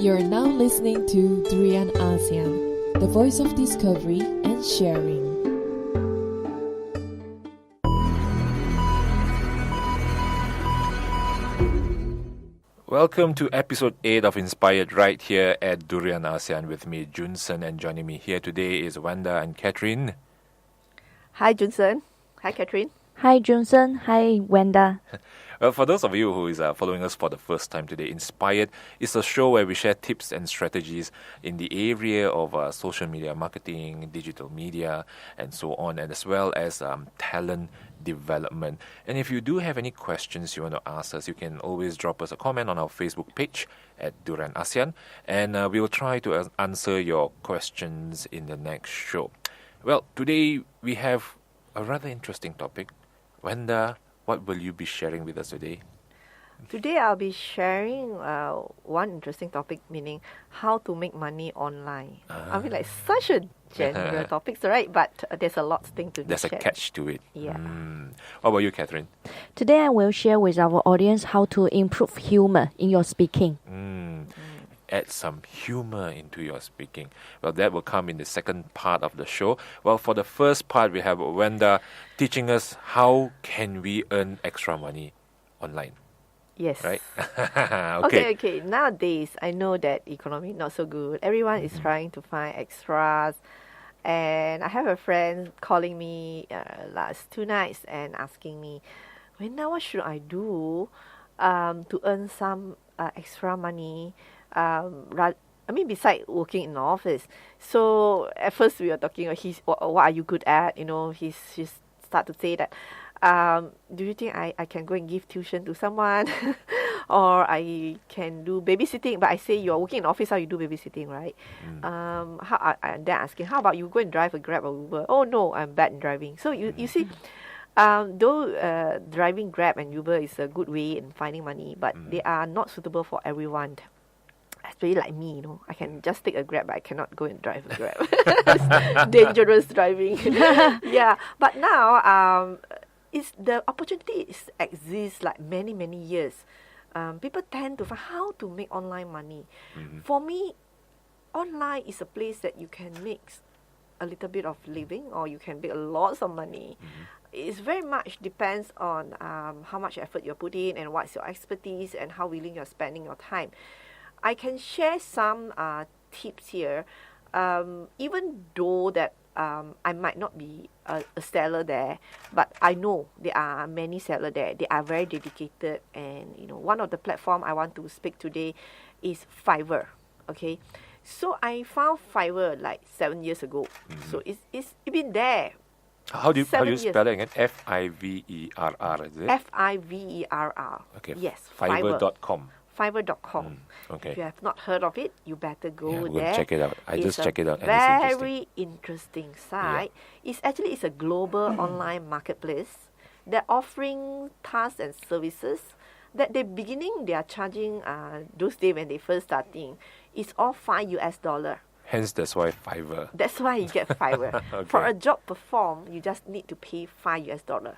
You're now listening to Durian Asean, the voice of discovery and sharing. Welcome to episode 8 of Inspired right here at Durian Asean with me, Junsern, and joining me here today is Vanda and Catherine. Hi, Junsern. Hi, Catherine. Hi, Junsern. Hi, Vanda. Well, for those of you who is following us for the first time today, Inspired is a show where we share tips and strategies in the area of social media marketing, digital media, and so on, and as well as talent development. And if you do have any questions you want to ask us, you can always drop us a comment on our Facebook page at Durian ASEAN, and we will try to answer your questions in the next show. Well, today we have a rather interesting topic. Vanda, what will you be sharing with us today? Today I'll be sharing one interesting topic, meaning how to make money online. I mean, like such a general topic, right? But there's a lot of things to There's share. a catch to it. Yeah. What about you, Catherine? Today I will share with our audience how to improve humor in your speaking. Add some humor into your speaking. Well, that will come in the second part of the show. Well, for the first part, we have Vanda teaching us how can we earn extra money online. Yes. Right? Okay. Nowadays, I know that economy not so good. Everyone is trying to find extras. And I have a friend calling me last 2 nights and asking me, Vanda, what should I do to earn some extra money? Besides working in the office. So at first we were talking, what are you good at? You know, she's start to say that, do you think I can go and give tuition to someone? Or I can do babysitting? But I say, you're working in the office, how you do babysitting, right? They're asking, how about you go and drive a Grab or Uber? Oh no, I'm bad in driving. So you see, though driving Grab and Uber is a good way in finding money, but they are not suitable for everyone. Especially like me, you know, I can just take a Grab, but I cannot go and drive a Grab. It's dangerous driving. Yeah, but now the opportunity exists like many years. People tend to find how to make online money. For me, online is a place that you can make a little bit of living, or you can make lots of money. It very much depends on how much effort you're putting in and what's your expertise and how willing you're spending your time. I can share some tips here, even though that I might not be a seller there, but I know there are many sellers there. They are very dedicated, and you know, one of the platform I want to speak today is Fiverr. Okay, so I found Fiverr like 7 years ago. So it's been there. How do you spell it again? Fiverr, is it? Fiverr. Okay. Yes, Fiverr.com. Fiverr.com. Okay. If you have not heard of it, you better go We'll there. check it out. I just check it out. And Very it's interesting site. It's a global online marketplace. They're offering tasks and services that they are charging those days when they first starting. It's all $5. Hence, that's why Fiverr. That's why you get Fiverr. Okay. For a job performed, you just need to pay $5.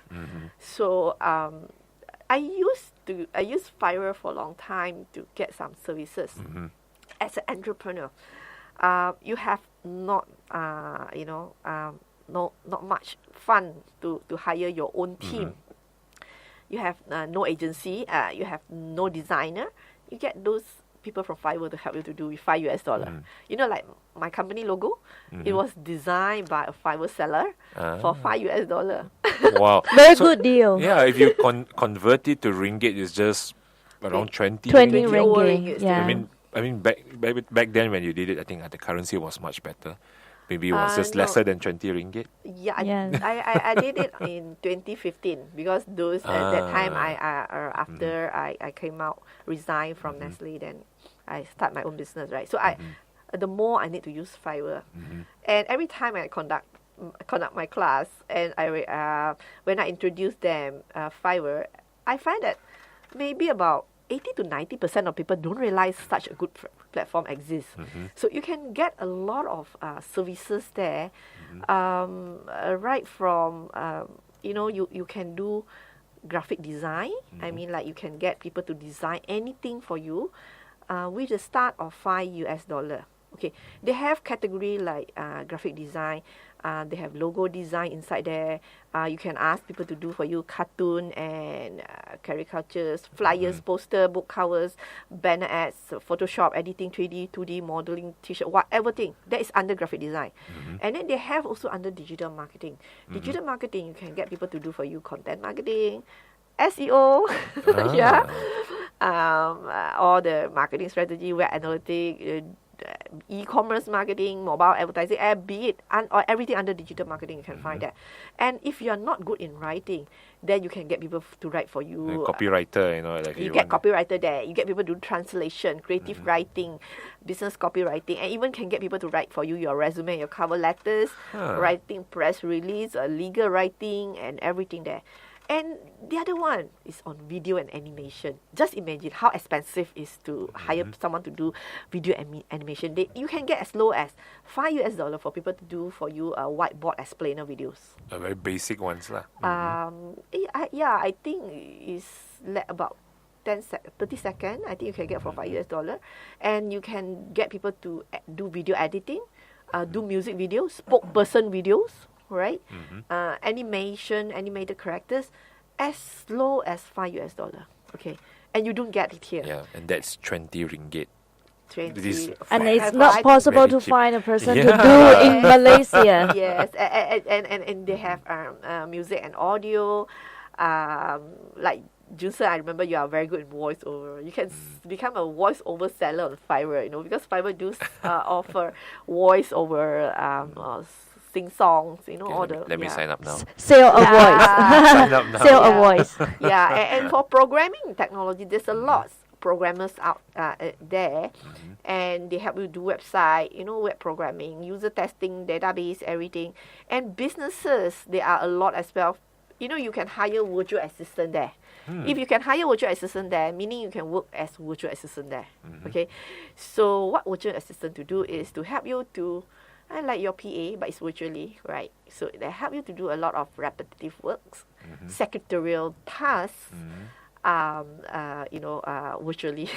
So I used Fiverr for a long time to get some services. As an entrepreneur, you have not not much fun to hire your own team. You have no agency. You have no designer. You get those people from Fiverr to help you to do with $5. You know, like my company logo, it was designed by a Fiverr seller for $5. Wow. Very good deal. Yeah, if you convert it to ringgit, it's just around 20 20 ringgit. ringgit. Yeah. I mean, back then when you did it, I think the currency was much better. Maybe it was just no. lesser than 20 ringgit. Yeah, Yes. I did it in 2015 because those at that time after I came out, resigned from Nestle, then I start my own business, right? So the more I need to use Fiverr, and every time I conduct my class, and when I introduce them Fiverr, I find that maybe about 80 to 90% of people don't realize such a good platform exists. So you can get a lot of services there, right from you can do graphic design. I mean, like you can get people to design anything for you with a start of $5. Okay, they have category like graphic design. They have logo design inside there. You can ask people to do for you cartoon and caricatures, flyers, poster, book covers, banner ads, Photoshop, editing, 3D, 2D, modeling, t-shirt, whatever thing. That is under graphic design. And then they have also under digital marketing. Digital marketing, you can get people to do for you content marketing, SEO, yeah, all the marketing strategy, web analytics, e-commerce marketing, mobile advertising, be it or everything under digital marketing, you can find that. And if you are not good in writing, then you can get people to write for you. Like copywriter, like you get copywriter there. You get people to do translation, creative writing, business copywriting, and even can get people to write for you your resume, your cover letters, writing press release, legal writing, and everything there. And the other one is on video and animation. Just imagine how expensive it is to hire someone to do video animation. You can get as low as $5 for people to do for you whiteboard explainer videos. Very basic ones lah. I think it's about 30 seconds. I think you can get for $5. And you can get people to do video editing, do music videos, spokesperson videos, right? Animation, animated characters, as low as $5. Okay, and you don't get it here. Yeah, and that's 20 ringgit. 20. And it's not possible to cheap. find a person to do in Malaysia. Yes, and they have music and audio, like Junsern, I remember you are very good in voiceover. You can become a voiceover seller on Fiverr, because Fiverr do offer voiceover, sing songs, all the. Let me sign up now. Sell a voice. Sign up now. Sell a voice. Yeah, and for programming technology, there's a lot programmers out there, and they help you do website, web programming, user testing, database, everything. And businesses, there are a lot as well. You can hire virtual assistant there. If you can hire virtual assistant there, meaning you can work as virtual assistant there. Okay, so what virtual assistant to do is to help you to, like your PA, but it's virtually, right? So they help you to do a lot of repetitive works, secretarial tasks, virtually,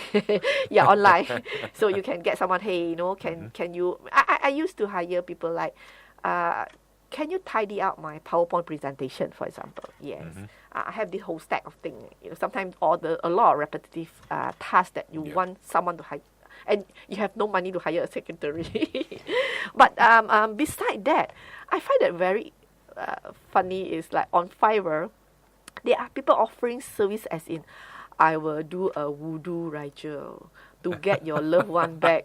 online. So you can get someone, hey, can you? I used to hire people like, can you tidy out my PowerPoint presentation, for example? Yes. I have this whole stack of things. Sometimes a lot of repetitive tasks that you want someone to hire, and you have no money to hire a secretary. But beside that, I find that very funny is like on Fiverr, there are people offering service as in, I will do a voodoo ritual to get your loved one back.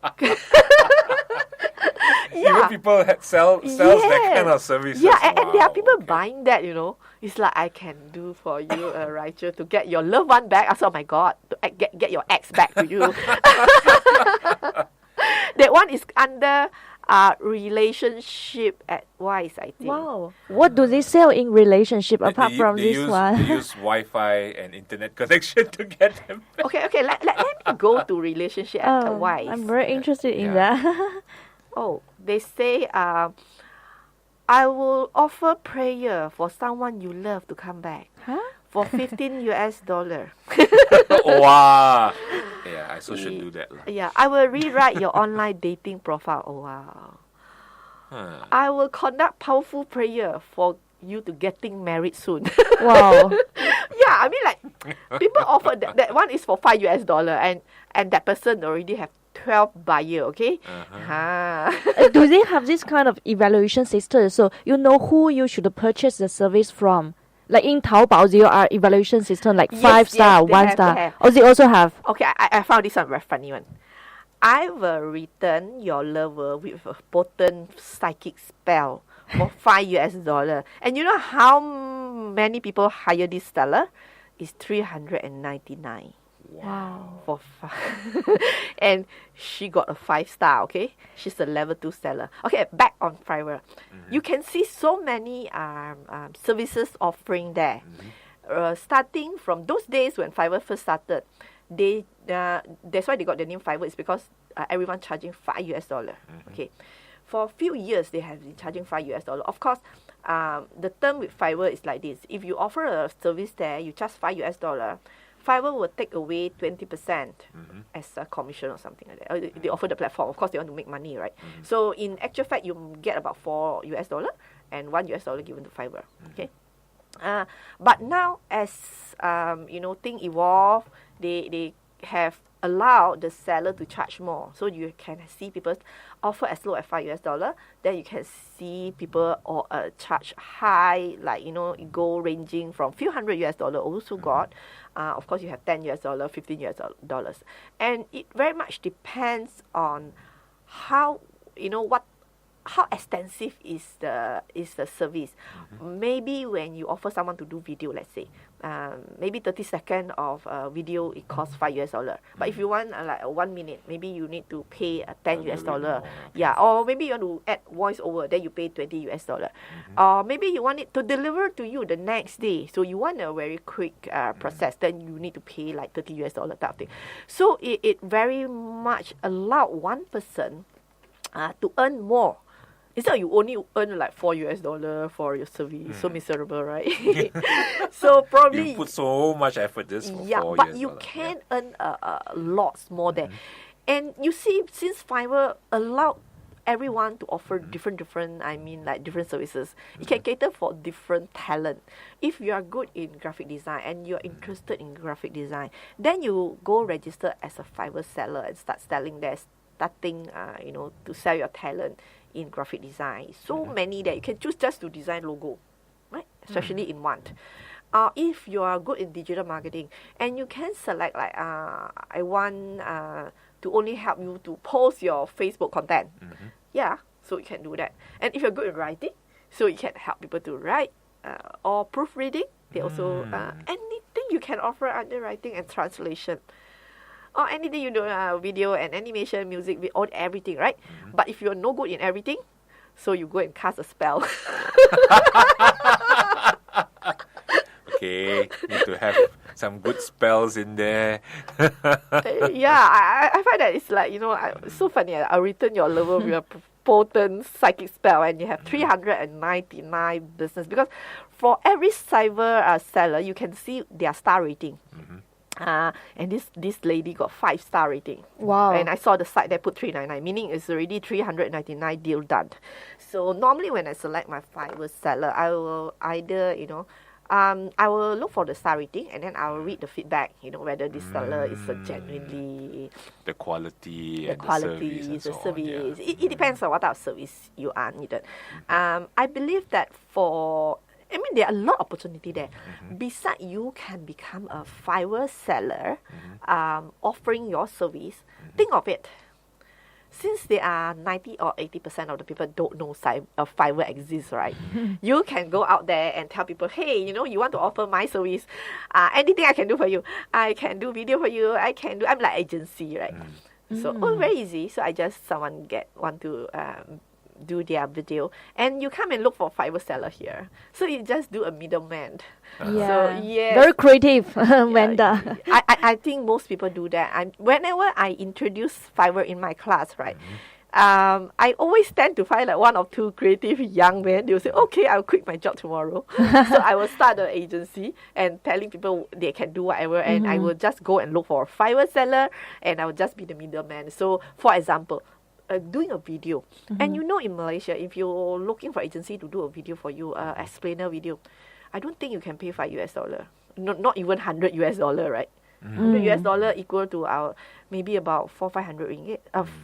Even people sells that kind of services. Yeah, and there are people buying that, It's like, I can do for you a ritual to get your loved one back. I said, oh my God, to get your ex back to you. That one is under relationship advice, I think. Wow. What do they sell in relationship apart from this one? They use Wi-Fi and internet connection to get them back. Okay, let me go to relationship advice. I'm very interested in that. Oh, they say, I will offer prayer for someone you love to come back. Huh? For $15. Wow. Yeah, I also should do that. Yeah, I will rewrite your online dating profile. Oh, wow. I will conduct powerful prayer for you to getting married soon. Wow. Yeah, I mean, like, people offer that one is for $5, and that person already have 12 buyer, okay? Do they have this kind of evaluation system? So you know who you should purchase the service from? Like in Taobao, there are evaluation system like 5-star, 1-star. Or they also have? Okay, I found this one very funny one. I will return your lover with a potent psychic spell for $5. And you know how many people hire this seller? It's $399. Wow. And she got a 5-star, okay? She's a level 2 seller. Okay, back on Fiverr. You can see so many services offering there. Starting from those days when Fiverr first started, that's why they got the name Fiverr, is because everyone charging $5. Okay. for a few years, they have been charging $5. Of course, the term with Fiverr is like this. If you offer a service there, you charge $5. Fiverr will take away 20% as a commission or something like that. They offer the platform. Of course, they want to make money, right? So in actual fact, you get about $4 and $1 given to Fiverr. Okay. But now, as things evolve, they have allowed the seller to charge more. So you can see people offer as low as $5. Then you can see people charge high, like it go ranging from few $100 also got. Of course, you have $10, $15, and it very much depends on how how extensive is the service. Maybe when you offer someone to do video, let's say, maybe 30 seconds of video, it costs $5. But if you want like 1 minute, maybe you need to pay $10. Yeah, or maybe you want to add voiceover, then you pay $20. Or maybe you want it to deliver to you the next day, so you want a very quick process, then you need to pay like $30 type of thing. So it very much allow one person to earn more. Instead, you only earn like $4 for your service. So miserable, right? So probably you put so much effort just for $4. But you can earn a lot more there. And you see, since Fiverr allowed everyone to offer different services, it can cater for different talent. If you are good in graphic design and you're interested in graphic design, then you go register as a Fiverr seller and start selling there, starting to sell your talent in graphic design. So many that you can choose just to design logo, right? Especially in want. If you are good in digital marketing, and you can select like I want to only help you to post your Facebook content. Yeah, so you can do that. And if you're good in writing, so you can help people to write or proofreading. They also anything you can offer under writing and translation. Or anything you do, video and animation, music, everything, right? But if you're no good in everything, so you go and cast a spell. Okay, need to have some good spells in there. I find that it's like, it's so funny. I'll return your level with a potent psychic spell, and you have 399 business. Because for every Fiverr seller, you can see their star rating. And this lady got 5-star rating. Wow. And I saw the site that put 399, meaning it's already 399 deal done. So normally when I select my Fiverr seller, I will either, I will look for the star rating, and then I will read the feedback, whether this seller is a genuinely... The quality, the service. On, yeah. It depends on what type of service you are needed. I believe that there are a lot of opportunity there. Besides, you can become a Fiverr seller, offering your service. Think of it. Since there are 90 or 80% of the people don't know Fiverr exists, right? You can go out there and tell people, hey, you want to offer my service. Anything I can do for you. I can do video for you. I'm like agency, right? So, very easy. So someone want to do their video, and you come and look for Fiverr seller here. So you just do a middleman. Yeah. So, yes. Very creative, Vanda. I think most people do that. Whenever I introduce Fiverr in my class, right, I always tend to find like 1 or 2 creative young men. They will say, okay, I'll quit my job tomorrow. So I will start an agency and telling people they can do whatever, and I will just go and look for a Fiverr seller, and I will just be the middleman. So, for example, doing a video. And in Malaysia, if you're looking for agency to do a video for you, explainer video, I don't think you can pay $5. Not even $100, right? $100 equal to our maybe about 400-500 ringgit.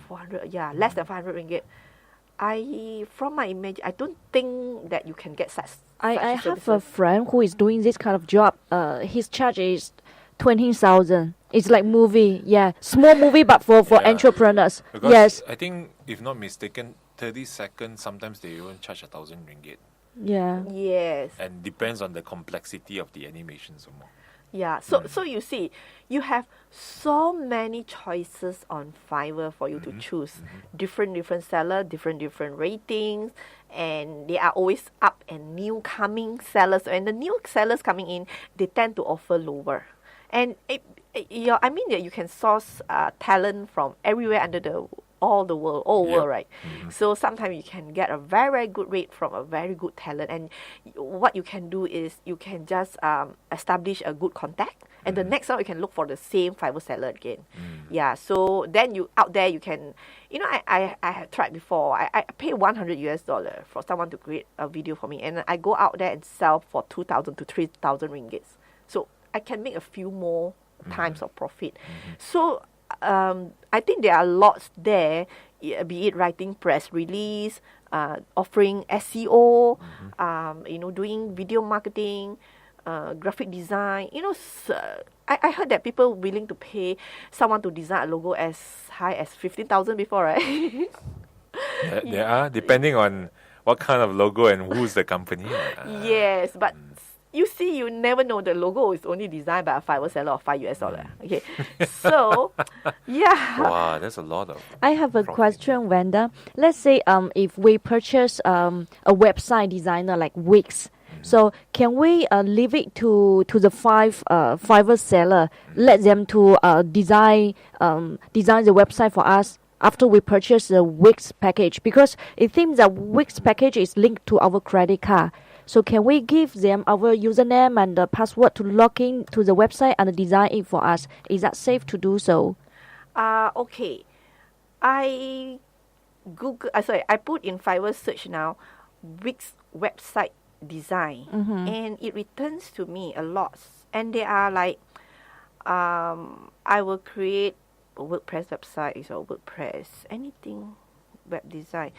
400, less than 500 ringgit. From my image, I don't think that you can get such. I have a friend who is doing this kind of job. His charge is 20,000. It's like movie, small movie, but for entrepreneurs. Because yes, I think, if not mistaken, 30 seconds, sometimes they even charge 1,000 ringgit. Yeah. Yes. And depends on the complexity of the animation some more. Yeah, so you see, you have so many choices on Fiverr for you to choose. Different seller, different ratings, and they are always up and new coming sellers. And the new sellers coming in, they tend to offer lower. And that you can source talent from everywhere under the all the world, all Yep. world, right? So sometimes you can get a very, very good rate from a very good talent. And what you can do is you can just establish a good contact. And the next one, you can look for the same Fiverr seller again. Yeah, so then you out there, you can, I have tried before. I pay $100 for someone to create a video for me. And I go out there and sell for 2,000 to 3,000 ringgits. So I can make a few more times of profit. So I think there are lots there, be it writing press release, offering SEO, doing video marketing, graphic design. I heard that people willing to pay someone to design a logo as high as 15,000 before, right? There are, depending on what kind of logo and who's the company. Yes, but you see, you never know. The logo is only designed by a Fiverr seller of $5. Okay, so yeah. Wow, that's a lot of. I have a profit. question, Vanda. Let's say if we purchase a website designer like Wix, so can we leave it to the Fiverr seller, let them to design the website for us after we purchase the Wix package? Because it seems that Wix package is linked to our credit card. So can we give them our username and the password to log in to the website and design it for us? Is that safe to do so? Okay. I put in Fiverr search now, Wix website design, and it returns to me a lot. And they are like, I will create a WordPress website or WordPress, anything web design.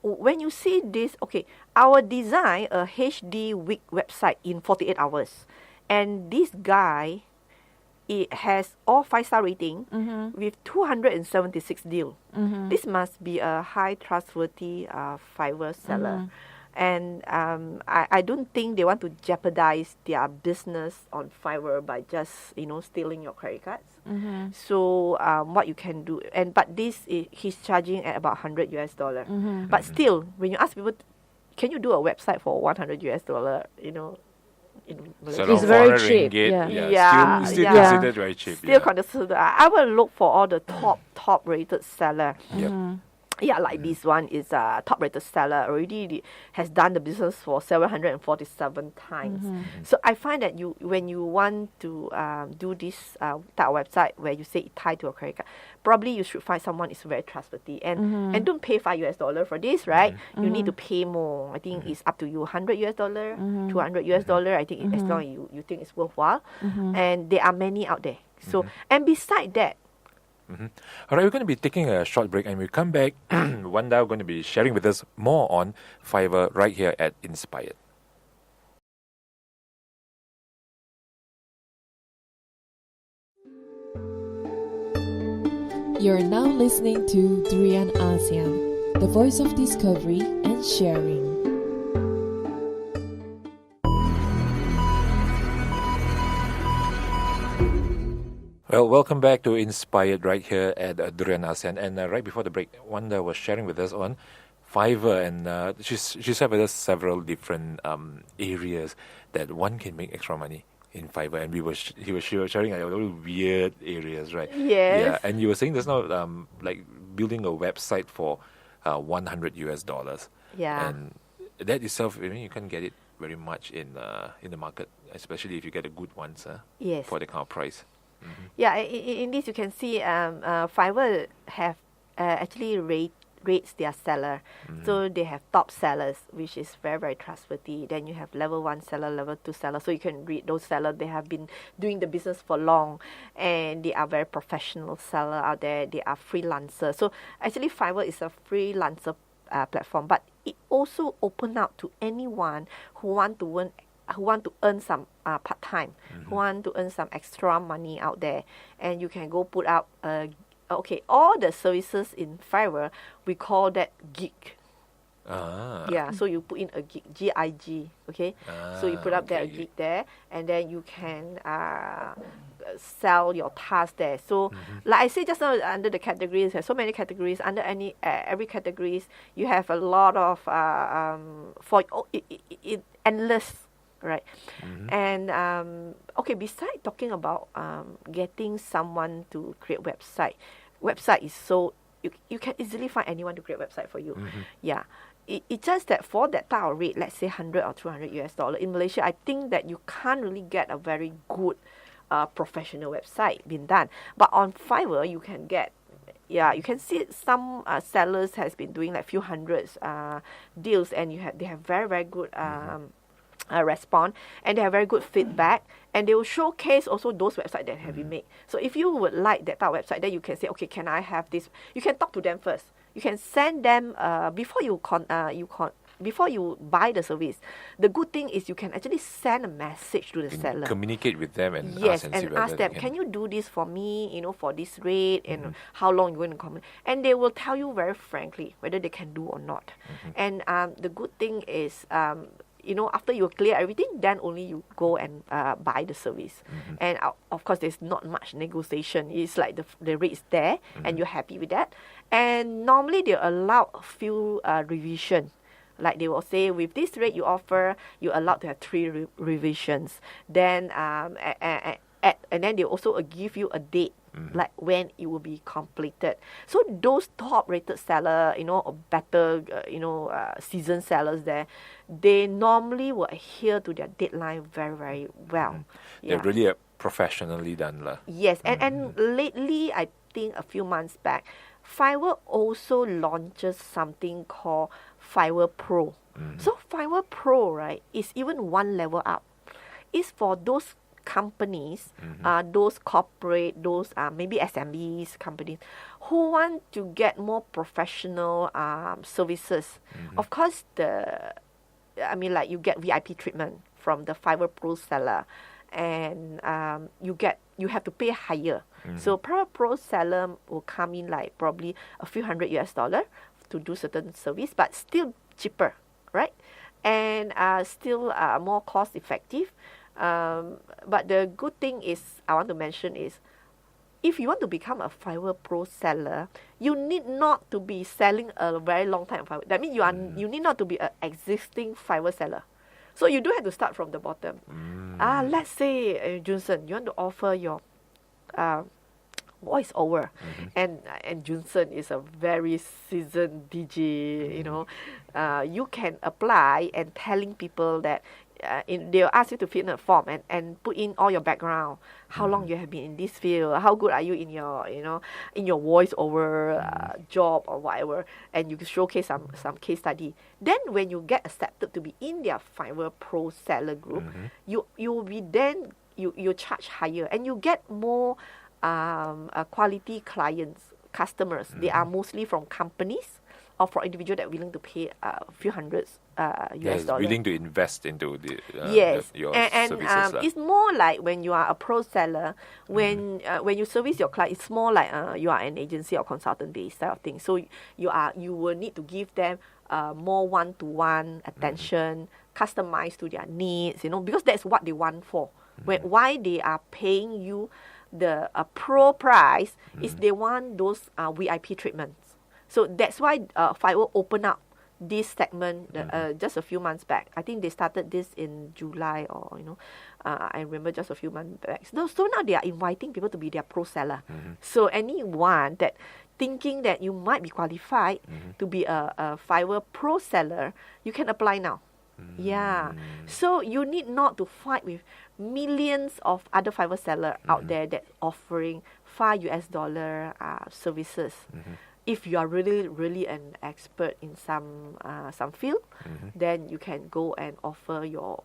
When you see this, okay, I will design a HD Wix website in 48 hours. And this guy, it has all 5-star rating with 276 deal. This must be a high trustworthy Fiverr seller. And I don't think they want to jeopardize their business on Fiverr by just, stealing your credit cards. So what you can do, but this he's charging at about $100. But still, when you ask people, can you do a website for $100? In Malaysia, It's very 400 cheap, ringgit, yeah. Still Yeah. considered very cheap. still considered. I will look for all the top rated seller. Yep. Yeah, like this one is a top rated seller, already has done the business for 747 times. So I find that when you want to do this type of website where you say it tied to a credit card, probably you should find someone is very trustworthy and don't pay $5 for this, right? You need to pay more. I think it's up to you $100, $200. I think as long as you think it's worthwhile, and there are many out there. So and beside that. All right, we're going to be taking a short break, and we come back. Vanda going to be sharing with us more on Fiverr right here at Inspired. You're now listening to Durian ASEAN, the voice of discovery and sharing. Well, welcome back to Inspired right here at Durian ASEAN. And right before the break, Vanda was sharing with us on Fiverr, and she shared with us several different areas that one can make extra money in Fiverr. And she was sharing like all weird areas, right? Yes. Yeah, and you were saying just now, like building a website for $100. Yeah. And that itself, you can't get it very much in the market, especially if you get a good one, Yes. for the kind of price. Yeah, in this you can see Fiverr have actually rates their seller. So they have top sellers, which is very, very trustworthy. Then you have level 1 seller, level 2 seller. So you can read those sellers. They have been doing the business for long, and they are very professional seller out there. They are freelancers. So actually Fiverr is a freelancer platform, but it also open up to anyone who want to earn some part-time, who want to earn some extra money out there. And you can go put up, all the services in Fiverr, we call that gig. Yeah, so you put in a gig, G-I-G, okay? So you put up there a gig there, and then you can sell your task there. So like I said just now, under the categories, there's so many categories. Under every categories, you have a lot of, endless, right? And besides talking about getting someone to create website is so you can easily find anyone to create a website for you. Yeah. It's just that for that type of rate, let's say 100 or 200 US dollar in Malaysia, I think that you can't really get a very good professional website being done. But on Fiverr, you can get, you can see some sellers has been doing like few hundreds deals, and they have very, very good response, and they have very good feedback, and they will showcase also those websites that have been made. So if you would like that type of website, then you can say, okay, can I have this? You can talk to them first. You can send them before you buy the service. The good thing is you can actually send a message to the seller. Communicate with them and yes, ask and ask them, can you do this for me? For this rate, and how long you're going to comment? And they will tell you very frankly whether they can do or not. And the good thing is, after you clear everything, then only you go and buy the service. And of course, there's not much negotiation. It's like the rate is there, and you're happy with that. And normally they allow a few revision. Like they will say, with this rate you offer, you're allowed to have 3 revisions. Then and then they also give you a date, like when it will be completed. So those top-rated seller, or better, seasoned sellers there, they normally will adhere to their deadline very, very well. They're really professionally done, lah. Yes, and lately, I think a few months back, Fiverr also launches something called Fiverr Pro. So Fiverr Pro, right, is even one level up. It's for those companies, those corporate, those maybe SMEs companies who want to get more professional services. Of course, you get VIP treatment from the Fiverr Pro seller, and you have to pay higher. So Pro seller will come in like probably a few hundred US dollar to do certain service, but still cheaper, right? And still more cost effective. But the good thing is, I want to mention is, if you want to become a Fiverr Pro seller, you need not to be selling a very long time Fiverr. That means you need not to be an existing Fiverr seller. So you do have to start from the bottom. Let's say, Junsern, you want to offer your voice over, and Junsern is a very seasoned DJ. You can apply and telling people that. They'll ask you to fill in a form and put in all your background, how long you have been in this field, how good are you in your in your voice over job or whatever, and you can showcase some case study. Then when you get accepted to be in their Fiverr Pro seller group, you will be then you charge higher, and you get more quality customers. They are mostly from companies or for individual that are willing to pay a few hundreds US dollars. Willing to invest into the your and services. It's more like when you are a pro seller, when you service your client, it's more like you are an agency or consultant based type of thing. So you will need to give them more one-to-one attention, customized to their needs, because that's what they want for. Why they are paying you the pro price is they want those VIP treatments. So that's why Fiverr opened up this segment just a few months back. I think they started this in July or, I remember just a few months back. So now they are inviting people to be their pro seller. So anyone that thinking that you might be qualified to be a Fiverr pro seller, you can apply now. Yeah. So you need not to fight with millions of other Fiverr sellers out there that offering $5 services. If you are really, really an expert in some field, then you can go and offer your,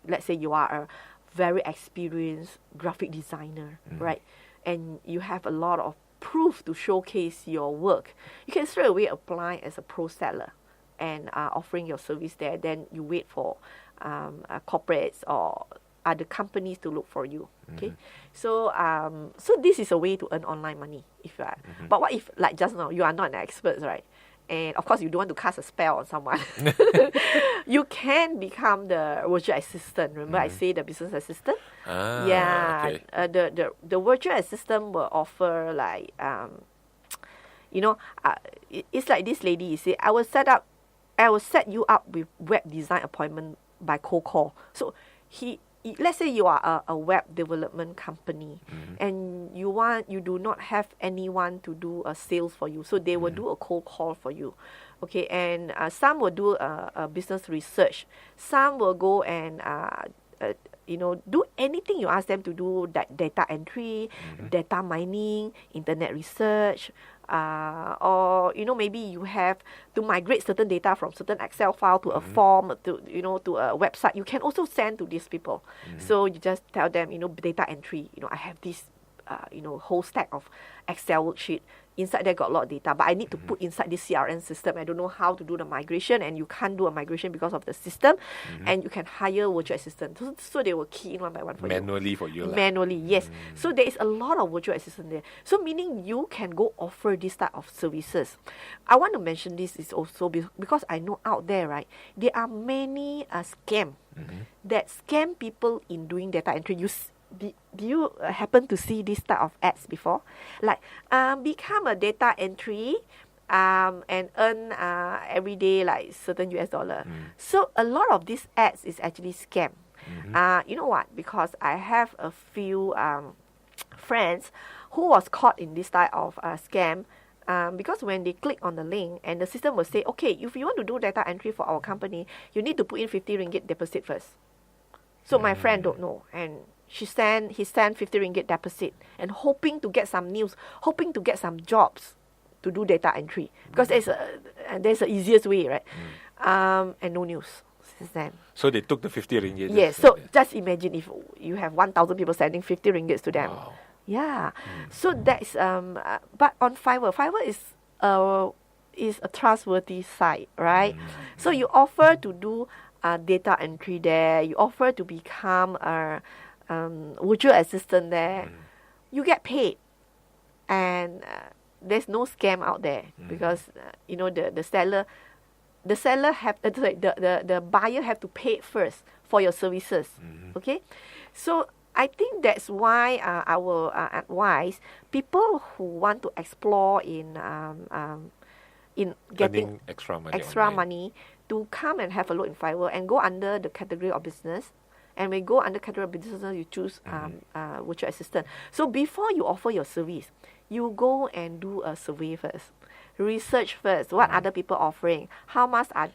let's say you are a very experienced graphic designer, right? And you have a lot of proof to showcase your work. You can straight away apply as a pro seller and offering your service there. Then you wait for corporates or other companies to look for you. Okay, so this is a way to earn online money if you are. But what if, like just now, you are not an expert, right? And of course, you don't want to cast a spell on someone. You can become the virtual assistant. Remember, I say the business assistant. Okay. The virtual assistant will offer like it's like this lady. You see, I will set you up with web design appointment by cold call. So let's say you are a web development company and you you do not have anyone to do a sales for you. So they will do a cold call for you. Okay, and some will do a business research. Some will go and do anything you ask them to do, that data entry, data mining, internet research, or maybe you have to migrate certain data from certain Excel file to a form, to a website. You can also send to these people. So you just tell them, data entry. I have this, whole stack of Excel worksheet. Inside there got a lot of data, but I need to put inside this CRM system. I don't know how to do the migration, and you can't do a migration because of the system. And you can hire virtual assistant. So they will key in one by one for Manually you. for you. Manually, yes. So there is a lot of virtual assistant there. So meaning you can go offer this type of services. I want to mention this is also because I know out there, right, there are many scam that scam people in doing data entry. Do you happen to see this type of ads before? Like, become a data entry and earn every day like certain US dollar. So a lot of these ads is actually scam. You know what? Because I have a few friends who was caught in this type of scam. Because when they click on the link and the system will say, okay, if you want to do data entry for our company, you need to put in 50 ringgit deposit first. So my friend don't know, and he sent 50 ringgit deposit and hoping to get some news, hoping to get some jobs to do data entry, because there's the easiest way, right? And no news since then. So they took the 50 ringgit. Yes. So just imagine if you have 1,000 people sending 50 ringgits to them. Wow. Yeah. So that's but on Fiverr is a trustworthy site, right? So you offer to do data entry there. You offer to become a virtual assistant there. You get paid, and there's no scam out there because the buyer have to pay first for your services. Okay, so I think that's why I will advise people who want to explore in getting extra money to come and have a look in Fiverr and go under the category of business. And when you go under category of business, you choose virtual assistant. So before you offer your service, you go and do a survey first. Research first. What other people offering? How much are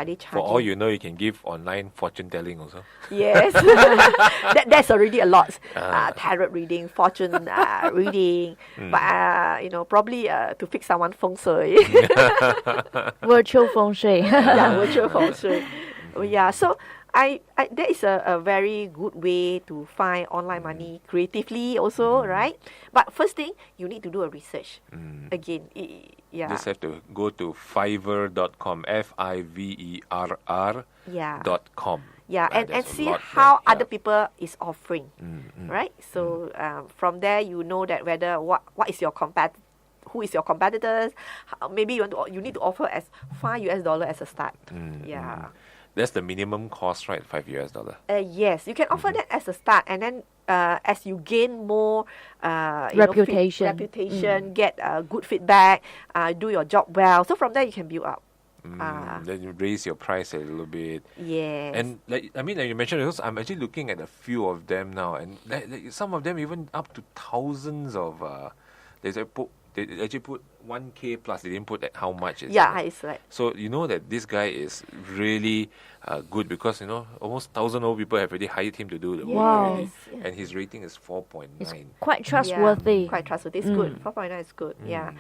they charging? For all you know, you can give online fortune telling also. Yes, that's already a lot. Tarot reading, fortune reading, but probably to fix someone feng shui. Virtual feng shui. Yeah, virtual feng shui. Yeah, so that is a very good way to find online money creatively also, right? But first thing, you need to do a research. Again, Just have to go to fiverr.com, fiverr.com. Yeah, and see how other people is offering, right? So from there, you know that whether what is your who is your competitors. Maybe you need to offer as $5 as a start. That's the minimum cost, right? $5. Yes, you can offer that as a start, and then as you gain more reputation, get good feedback, do your job well. So from there you can build up. Then you raise your price a little bit. Yes. And like you mentioned, because I'm actually looking at a few of them now, and some of them even up to thousands of. They actually put 1K plus. They didn't put how much. It's like. So you know that this guy is really good because almost 1,000 old people have already hired him to do the work already, and his rating is 4.9. It's quite trustworthy. Quite trustworthy. It's good. 4.9 is good. Yeah,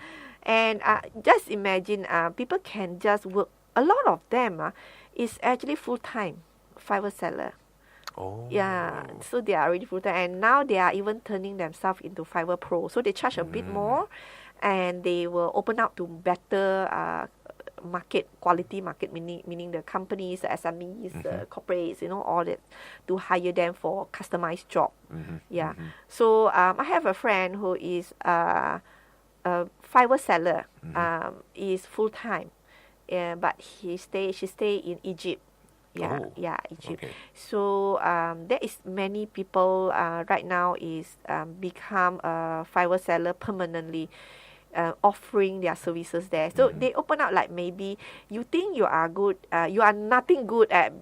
and just imagine people can just work. A lot of them is actually full time Fiverr seller. Oh. Yeah, so they are already full time, and now they are even turning themselves into Fiverr Pro. So they charge a bit more, and they will open up to better quality market, meaning the companies, the SMEs, the corporates, all that, to hire them for customized job. So I have a friend who is a Fiverr seller, is full time, but she stay in Egypt. Egypt. Okay. So there is many people right now is become a Fiverr seller permanently, offering their services there. So they open up like maybe you think you are good, you are nothing good at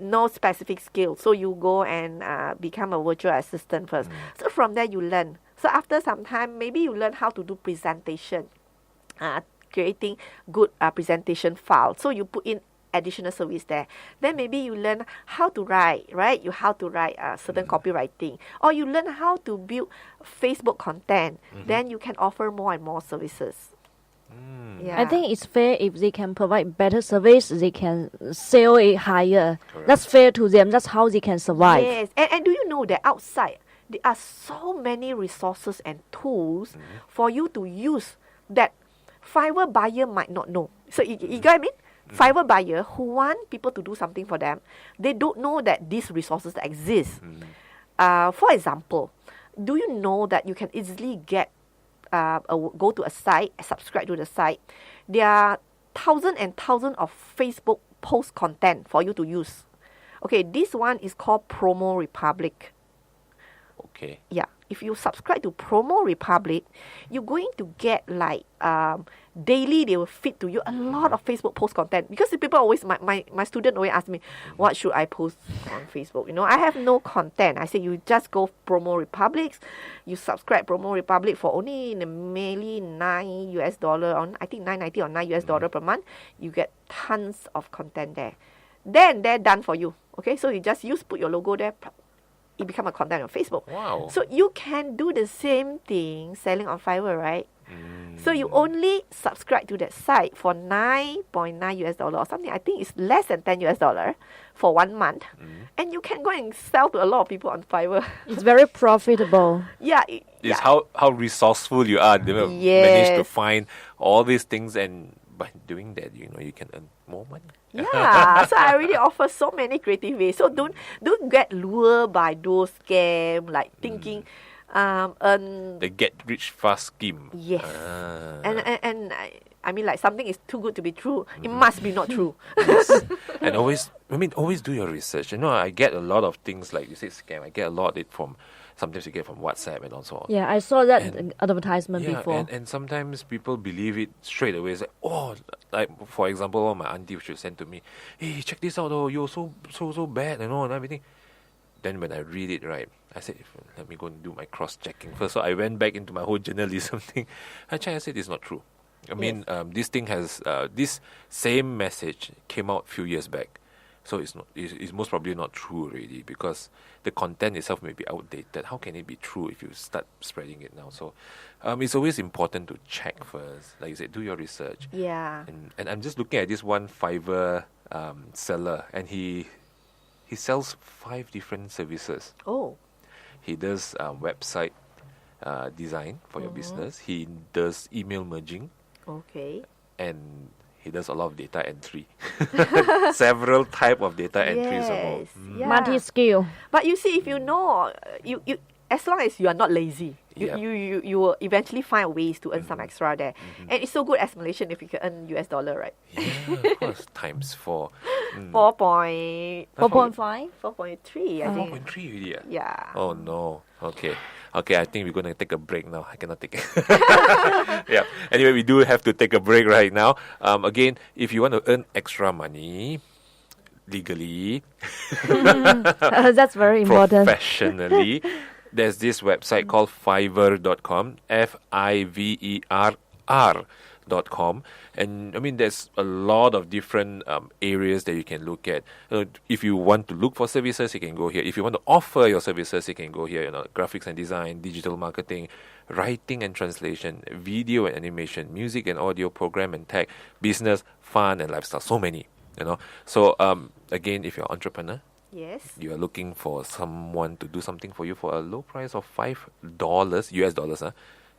no specific skill. So you go and become a virtual assistant first. So from there you learn. So after some time, maybe you learn how to do presentation, creating good presentation file. So you put in additional service there. Then maybe you learn how to write, right? How to write certain copywriting, or you learn how to build Facebook content. Then you can offer more and more services. Yeah. I think it's fair if they can provide better service, they can sell it higher. Correct. That's fair to them. That's how they can survive. Yes, and do you know that outside there are so many resources and tools for you to use that Fiverr buyer might not know. So you get what I mean? Fiverr buyer who want people to do something for them, they don't know that these resources exist. For example, do you know that you can easily get go to a site, subscribe to the site. There are thousands and thousands of Facebook post content for you to use. Okay, this one is called Promo Republic. Okay. Yeah, if you subscribe to Promo Republic, you're going to get like daily, they will feed to you a lot of Facebook post content. Because the people always, my student always ask me, what should I post on Facebook? You know, I have no content. I say, you just go Promo Republic, you subscribe Promo Republic for only merely $9 or I think $9.90 or $9 per month. You get tons of content there. Then they're done for you. Okay, so you just put your logo there. It become a content on Facebook. Wow. So you can do the same thing selling on Fiverr, right? So you only subscribe to that site for $9.9 or something. I think it's less than $10 for 1 month. And you can go and sell to a lot of people on Fiverr. It's very profitable. Yeah. It's how resourceful you are. They manage to find all these things, and by doing that, you know, you can earn more money. Yeah, so I really offer so many creative ways. So don't get lured by those scams, like thinking the get rich fast scheme. Yes. And I mean, like, something is too good to be true. It must be not true. Yes. And always do your research. You know, I get a lot of things like you said scam. I get a lot of it from, sometimes you get from WhatsApp and so on. Yeah, I saw that advertisement before. And sometimes people believe it straight away. It's like, oh, like for example, my auntie should send to me, hey, check this out, oh, you're so bad and all and everything. Then when I read it, right, I said, let me go and do my cross-checking first. So I went back into my whole journalism thing. I checked, I said, it's not true. I mean, this thing has, this same message came out a few years back. So it's most probably not true already, because the content itself may be outdated. How can it be true if you start spreading it now? So it's always important to check first. Like you said, do your research. Yeah. And I'm just looking at this one Fiverr seller, and he sells 5 different services. Oh. He does website design for your business. He does email merging. Okay. And he does a lot of data entry. Several type of data entries. Yes. Yeah. Multi-skill. But you see, if you know, you as long as you are not lazy, you will eventually find ways to earn some extra there. And it's so good as Malaysian if you can earn $, right? Yeah, of course. Times 4. 4.5? 4.3, I think. 4.3 already. Yeah. Oh no. Okay, I think we're going to take a break now. I cannot take it. Yeah. Anyway, we do have to take a break right now. Again, if you want to earn extra money legally, that's very important. Professionally, there's this website called Fiverr.com, Fiverr.com. And I mean, there's a lot of different areas that you can look at. If you want to look for services, you can go here. If you want to offer your services, you can go here. You know, graphics and design, digital marketing, writing and translation, video and animation, music and audio, program and tech, business, fun and lifestyle. So many, you know. So again, if you're an entrepreneur, yes, you are looking for someone to do something for you for a low price of $5 US dollars, you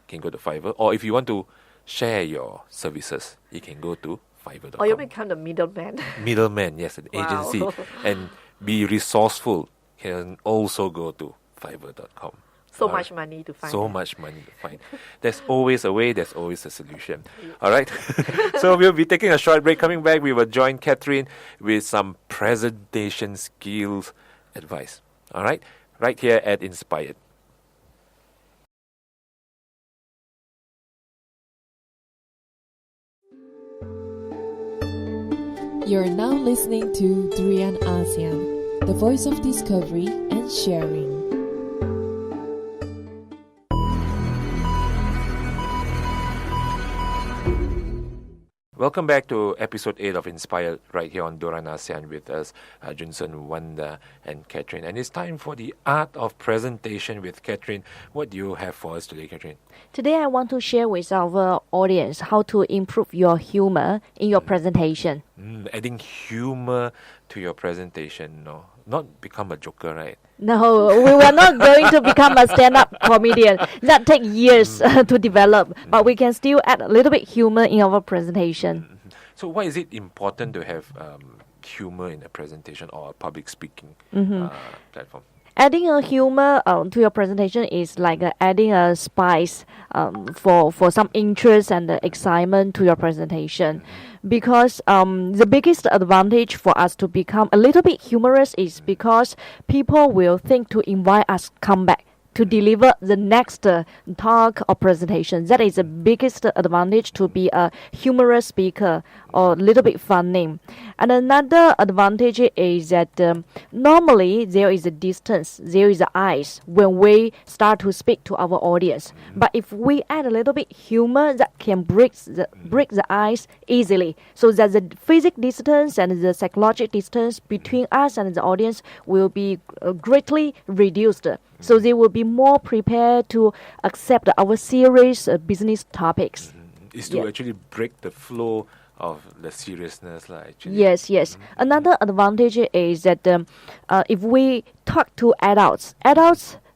can go to Fiverr. Or if you want to share your services, you can go to Fiverr.com. Or you become the middleman. Middleman, yes, an agency. And be resourceful, can also go to Fiverr.com. So much money to find. So much money to find. There's always a way, there's always a solution. All right? So we'll be taking a short break. Coming back, we will join Catherine with some presentation skills advice. All right? Right here at Inspired. You're now listening to Durian ASEAN, the voice of discovery and sharing. Welcome back to episode 8 of Inspired right here on Duran Asean with us, Junsern, Vanda and Catherine. And it's time for the art of presentation with Catherine. What do you have for us today, Catherine? Today I want to share with our audience how to improve your humor in your presentation. Adding humor to your presentation, no? Not become a joker, right? No, we were not going to become a stand-up comedian. That takes years to develop, but we can still add a little bit humor in our presentation. So why is it important to have humor in a presentation or a public speaking platform? Adding a humor to your presentation is like adding a spice for some interest and excitement to your presentation. Because the biggest advantage for us to become a little bit humorous is because people will think to invite us come back to deliver the next talk or presentation. That is the biggest advantage to be a humorous speaker or a little bit funny. And another advantage is that normally there is a distance, there is a ice when we start to speak to our audience. But if we add a little bit humor, that can break the ice easily. So that the physical distance and the psychological distance between us and the audience will be greatly reduced. So they will be more prepared to accept our serious business topics. Is to actually break the flow of the seriousness, actually. Yes. Another advantage is that if we talk to adults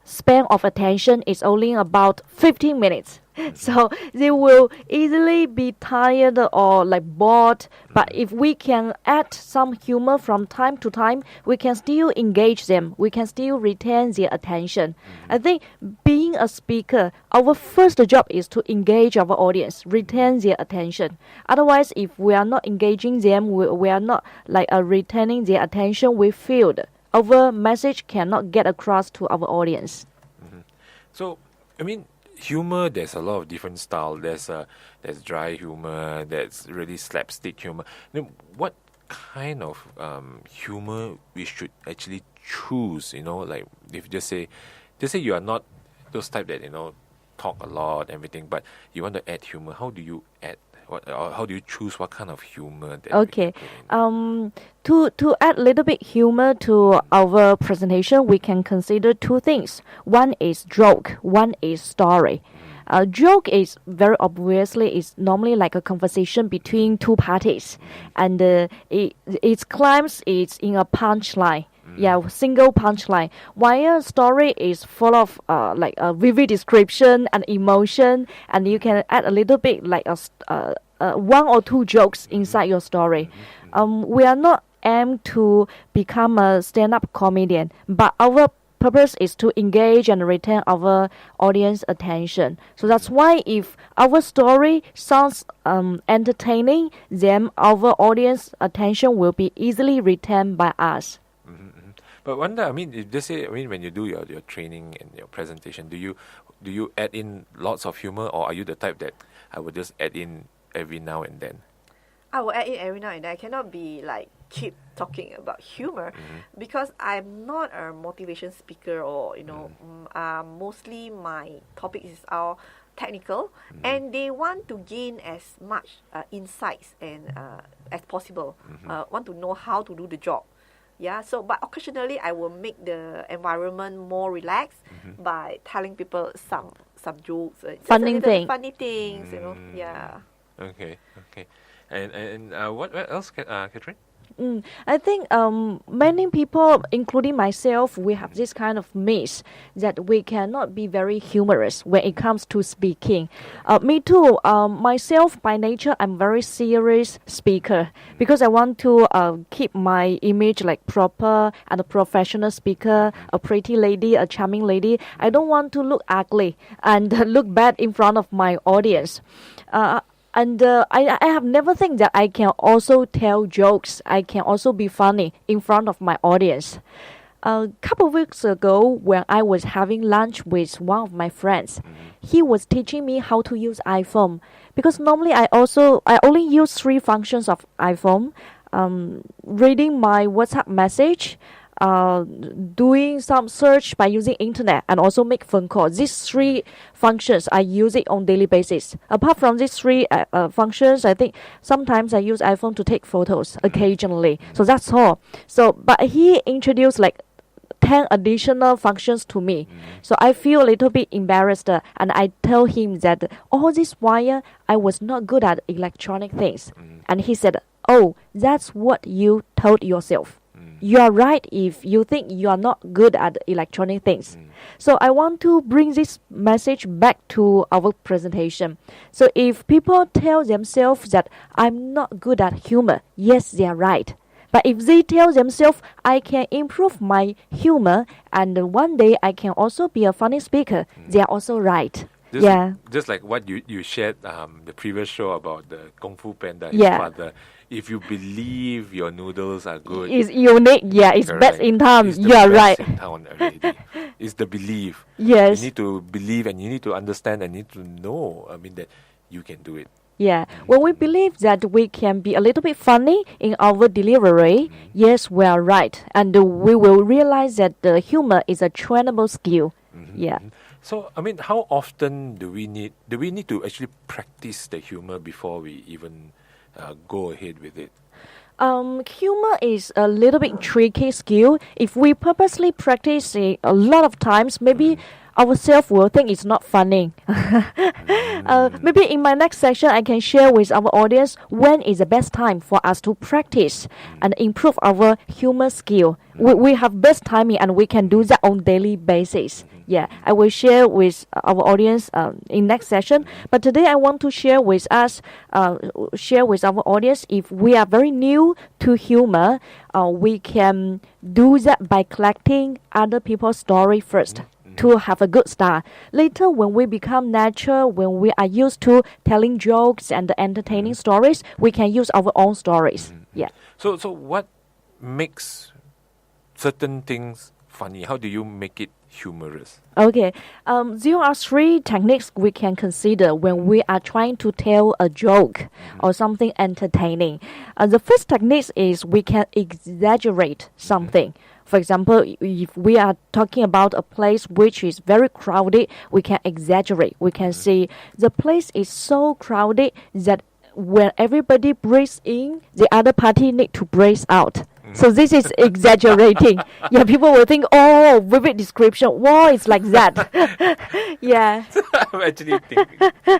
span of attention is only about 15 minutes. So they will easily be tired or like bored. But if we can add some humor from time to time, we can still engage them. We can still retain their attention. I think being a speaker, our first job is to engage our audience, retain their attention. Otherwise, if we are not engaging them, we are not like retaining their attention, we feel our message cannot get across to our audience. So, I mean, humor, there's a lot of different style. There's dry humor, there's really slapstick humor. Then what kind of humor we should actually choose? Like if just say you are not those type that talk a lot, everything, but you want to add humor. How do you add? How do you choose what kind of humor? That Okay, to add a little bit humor to our presentation, we can consider two things. One is joke, one is story. Joke is very obviously is normally like a conversation between two parties, and its climax is in a punchline. Yeah, single punchline. While a story is full of like a vivid description and emotion, and you can add a little bit like one or two jokes inside your story. We are not aimed to become a stand-up comedian, but our purpose is to engage and retain our audience attention. So that's why if our story sounds entertaining, then our audience attention will be easily retained by us. But Vanda, I mean, when you do your training and your presentation, do you add in lots of humor, or are you the type that I would just add in every now and then? I will add in every now and then. I cannot be like keep talking about humor because I'm not a motivation speaker or mostly my topic is all technical and they want to gain as much insights and as possible. Want to know how to do the job. Yeah, so but occasionally I will make the environment more relaxed by telling people some jokes, funny things, Yeah. Okay. And what else, Catherine? I think many people, including myself, we have this kind of myth that we cannot be very humorous when it comes to speaking. Me too. Myself, by nature, I'm very serious speaker because I want to keep my image like proper and a professional speaker, a pretty lady, a charming lady. I don't want to look ugly and look bad in front of my audience. And I have never think that I can also tell jokes. I can also be funny in front of my audience. A couple of weeks ago, when I was having lunch with one of my friends, he was teaching me how to use iPhone. Because normally I only use 3 functions of iPhone. Reading my WhatsApp message, doing some search by using internet, and also make phone calls. These three functions I use it on daily basis. Apart from these three functions, I think sometimes I use iPhone to take photos occasionally. So that's all. So but he introduced like 10 additional functions to me. So I feel a little bit embarrassed, and I tell him that all this while I was not good at electronic things. And he said, oh, that's what you told yourself. You are right if you think you are not good at electronic things. So I want to bring this message back to our presentation. So if people tell themselves that I'm not good at humor, yes, they are right. But if they tell themselves I can improve my humor and one day I can also be a funny speaker, they are also right. Just like what you shared the previous show about the Kung Fu Panda, his Yeah. father. If you believe your noodles are good, It's unique. Yeah, it's correct. best in town. It's the You are best right. in town already. It's the belief. Yes. You need to believe and you need to understand and you need to know. That you can do it. Yeah, when we believe that we can be a little bit funny in our delivery, yes, we are right. And we will realize that the humor is a trainable skill. Yeah. So, how often do we need to actually practice the humor before we even go ahead with it? Humor is a little bit tricky skill. If we purposely practice it a lot of times, maybe ourselves will think it's not funny. Maybe in my next section, I can share with our audience when is the best time for us to practice and improve our humor skill. We have best timing and we can do that on daily basis. Yeah, I will share with our audience in next session. But today I want to share with our audience, if we are very new to humor, we can do that by collecting other people's story first, to have a good start. Later, when we become natural, when we are used to telling jokes and entertaining stories, we can use our own stories. Yeah. So what makes certain things funny? How do you make it humorous? Okay. There are three techniques we can consider when we are trying to tell a joke or something entertaining. The first technique is we can exaggerate something. For example, if we are talking about a place which is very crowded, we can exaggerate. We can say the place is so crowded that when everybody breathes in, the other party need to breathe out. So this is exaggerating. Yeah, people will think, oh, vivid description. Wow, it's like that. Yeah. I'm actually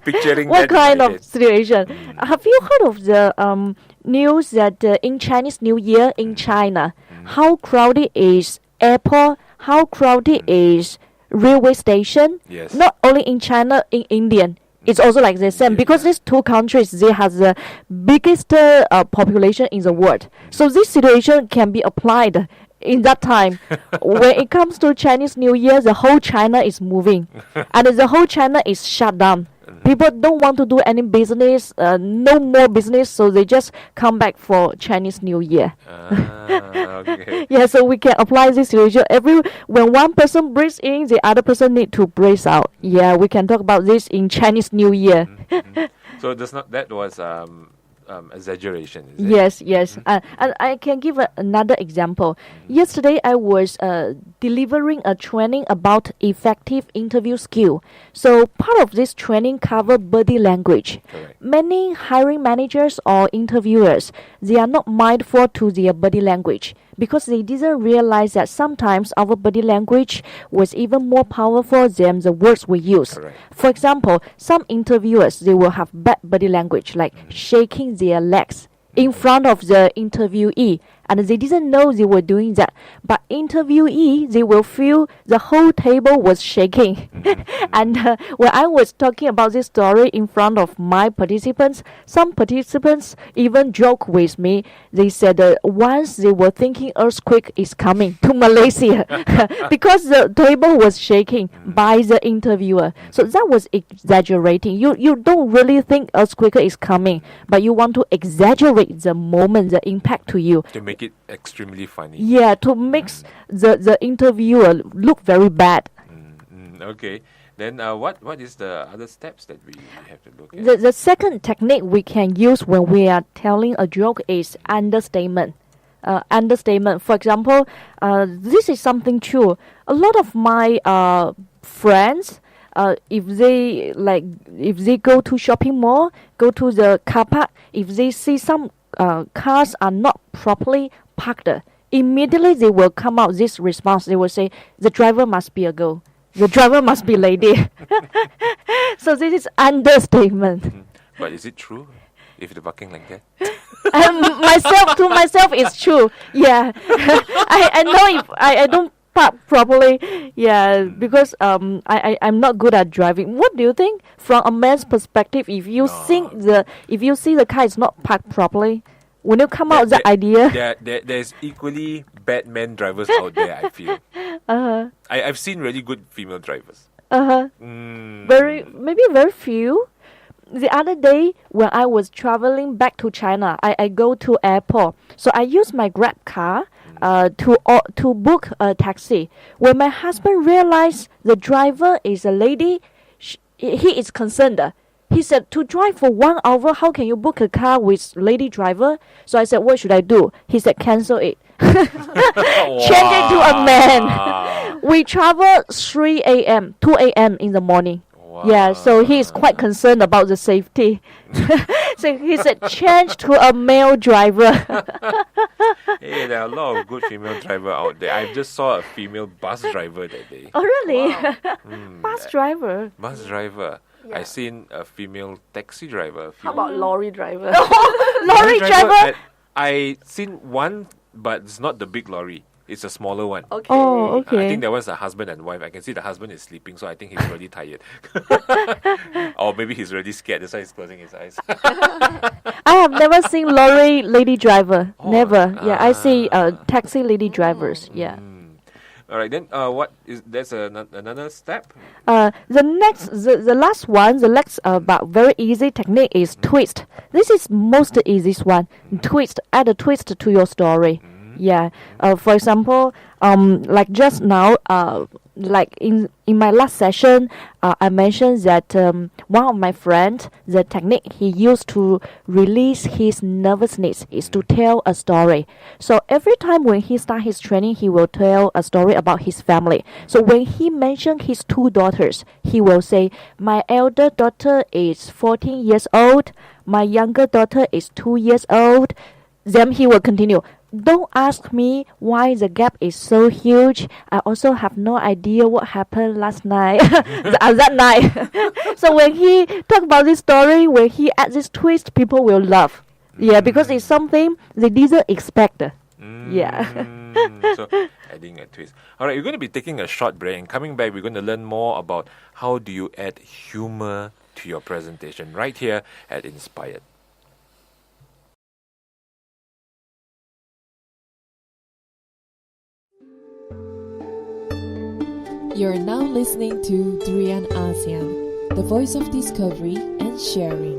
picturing What that kind in my of head. situation? Have you heard of the news that in Chinese New Year in China, how crowded is airport, how crowded is railway station? Yes. Not only in China, in India. It's also like the same because these two countries, they have the biggest population in the world. So this situation can be applied in that time. When it comes to Chinese New Year, the whole China is moving, and the whole China is shut down. People don't want to do any business, no more business, so they just come back for Chinese New Year. Okay. Yeah, so we can apply this situation. When one person breathes in, the other person need to breathe out. Yeah, we can talk about this in Chinese New Year. So that was exaggeration, is it? Yes. And I can give another example. Yesterday, I was delivering a training about effective interview skill. So part of this training cover body language. Correct. Many hiring managers or interviewers, they are not mindful to their body language because they didn't realize that sometimes our body language was even more powerful than the words we use. Correct. For example, some interviewers, they will have bad body language like shaking their legs in front of the interviewee, and they didn't know they were doing that. But interviewee, they will feel the whole table was shaking. And when I was talking about this story in front of my participants, some participants even joked with me. They said once they were thinking earthquake is coming to Malaysia because the table was shaking by the interviewer. So that was exaggerating. You don't really think earthquake is coming, but you want to exaggerate the moment, the impact to you. To make it extremely funny. Yeah, to make the interviewer look very bad. Okay. Then what is the other steps that we have to look at? The second technique we can use when we are telling a joke is understatement. understatement. For example, this is something true. A lot of my friends, if they go to shopping mall, go to the car park, if they see some cars are not properly parked, immediately they will come out this response. They will say, the driver must be a girl. The driver must be lady. So this is understatement. But is it true? If they're parking like that? Myself, it's true. Yeah. I know if I don't park properly. Yeah, because I'm not good at driving. What do you think? From a man's perspective, if you see the car is not parked properly, when you come out the idea? There's equally bad men drivers out there, I feel. I've seen really good female drivers. Very few. The other day when I was traveling back to China, I go to airport. So I use my Grab car to book a taxi. When my husband realized the driver is a lady, he is concerned. He said, to drive for 1 hour, how can you book a car with lady driver? So I said, what should I do? He said, cancel it. Change it to a man. We travel 3 a.m., 2 a.m. in the morning. Wow. Yeah, so he is quite concerned about the safety. So he said, change to a male driver. Hey, there are a lot of good female drivers out there. I just saw a female bus driver that day. Oh, really? Wow. Bus driver. Bus driver. Yeah. I seen a female taxi driver. How about lorry driver? Lorry driver? I seen one, but it's not the big lorry. It's a smaller one. Okay. Oh, okay. I think that was a husband and wife. I can see the husband is sleeping, so I think he's really tired. Or maybe he's really scared, that's why he's closing his eyes. I have never seen lorry lady driver. Oh, never. Yeah, I see taxi lady drivers. Yeah. All right, then what is that's another step? The last one, the next but very easy technique is twist. This is most easiest one. Twist. Add a twist to your story. Yeah. For example, like just now, like in my last session, I mentioned that one of my friends, the technique he used to release his nervousness is to tell a story. So every time when he start his training, he will tell a story about his family. So when he mentioned his 2 daughters, he will say, my elder daughter is 14 years old, my younger daughter is 2 years old. Then he will continue. Don't ask me why the gap is so huge. I also have no idea what happened last night. that night. So when he talk about this story, when he adds this twist, people will laugh. Yeah, because it's something they didn't expect. Yeah. So adding a twist. All right, we're going to be taking a short break, and coming back, we're going to learn more about how do you add humor to your presentation right here at Inspired. You're now listening to Durian ASEAN, the voice of discovery and sharing.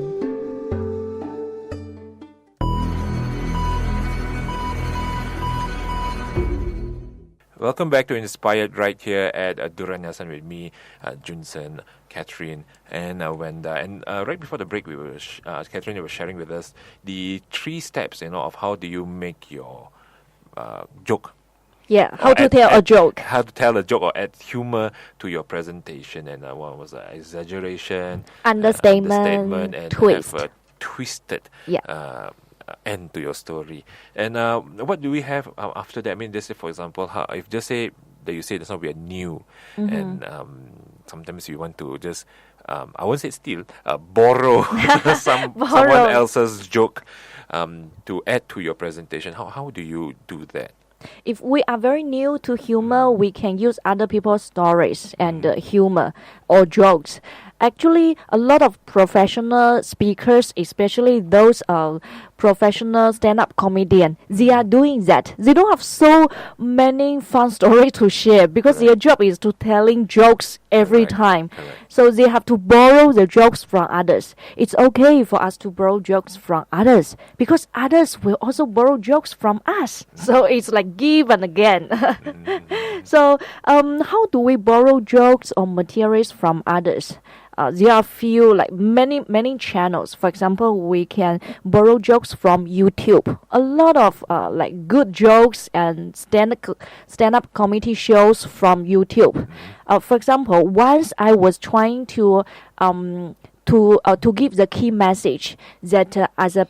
Welcome back to Inspired right here at Durian ASEAN with me, Junsern, Catherine, and Vanda. And right before the break, we were Catherine was sharing with us the 3 steps, of how do you make your joke. Yeah, how to tell a joke. How to tell a joke or add humor to your presentation. And one was exaggeration, understatement, and twist. have a twisted end to your story. And what do we have after that? I mean, just say, for example, if just say that you say that's not we are new, and sometimes you want to just I won't say steal, borrow someone else's joke to add to your presentation. How do you do that? If we are very new to humor, we can use other people's stories and humor or jokes. Actually, a lot of professional speakers, especially those professional stand-up comedians, they are doing that. They don't have so many fun stories to share because their job is to telling jokes every time. So they have to borrow the jokes from others. It's okay for us to borrow jokes from others because others will also borrow jokes from us. So it's like give and again. So how do we borrow jokes or materials from others? there are few like many channels. For example, we can borrow jokes from YouTube. A lot of like good jokes and stand-up comedy shows from YouTube. For example, once I was trying to give the key message that as a